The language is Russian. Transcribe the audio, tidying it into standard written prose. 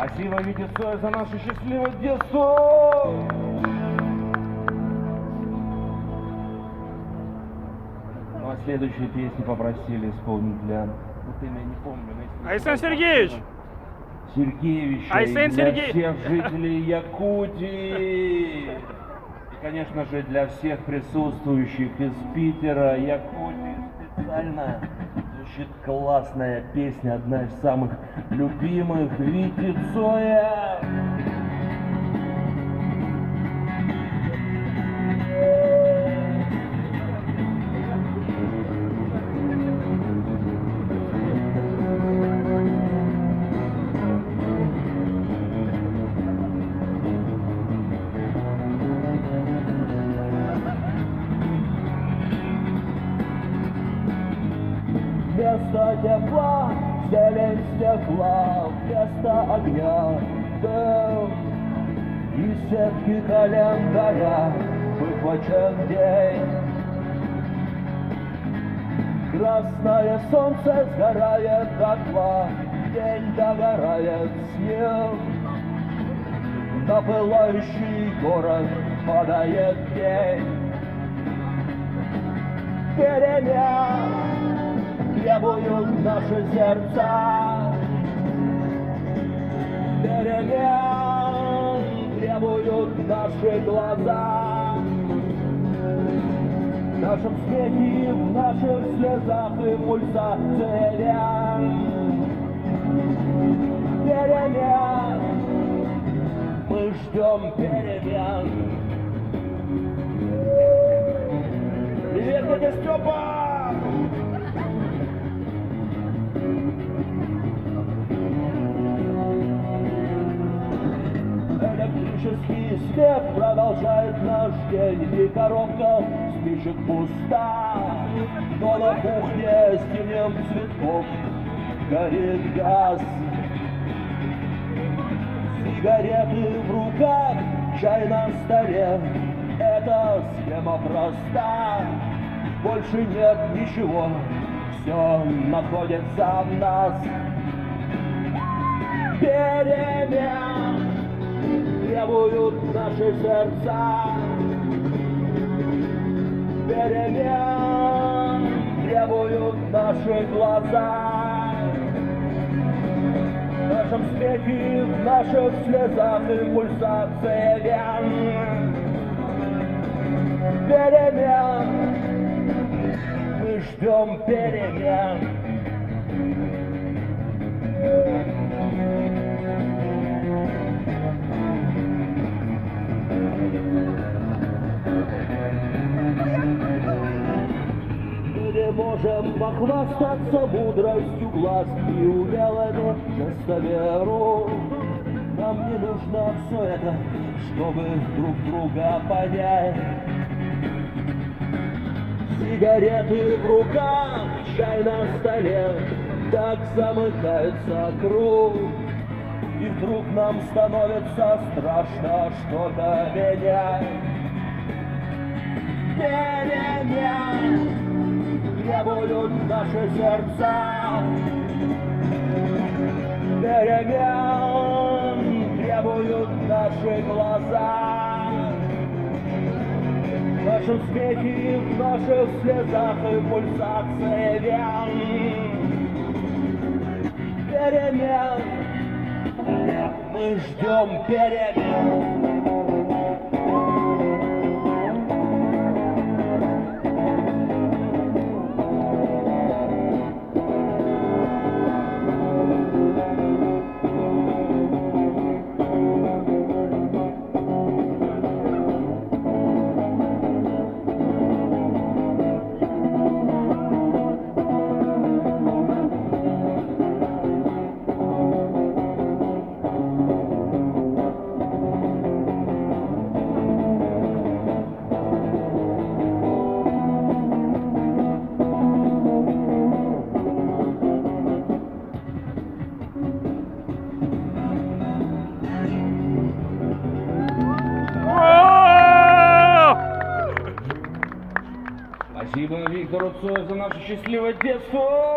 Спасибо, Витя Цой, за наше счастливое детство! Ну, а следующую песню попросили исполнить для... Вот имя не помню, но если... Айсен Сергеевич! Сергеевича Айсен и для Сергей- всех жителей Якутии. И, конечно же, для всех присутствующих из Питера, Якутии специально звучит классная песня, одна из самых любимых Вити Цоя. Вместо тепла, зелень стекла, вместо огня дым. Из сетки календаря выхвачен день. Красное солнце сгорает дотла, день догорает с ним. На пылающий город падает день. Перемен требуют наши сердца, перемен требуют наши глаза. В нашем свете, в наших слезах и пульсациях перемен, мы ждем перемен. Привет, дядя Степа! Электрический свет продолжает наш день, и коробка спичек пуста. Но на кухне с тенем цветков горит газ. Сигареты в руках, чай на столе. Эта схема проста. Больше нет ничего, все находится в нас. Перемен требуют наши сердца, перемен требуют наши глаза. В нашем смехе, в наших слезах и пульсации вен перемен, мы ждем перемен. Мы можем похвастаться мудростью глаз и умелыми жестами рук. Нам не нужно все это, чтобы друг друга понять. Сигареты в руках, чай на столе, так замыкается круг. И вдруг нам становится страшно что-то менять. Перемен требуют наши сердца, перемен требуют наши глаза. В нашем смехе, в наших слезах и пульсации вен перемен, мы ждем перемен. Спасибо Виктору Цою за наше счастливое детство!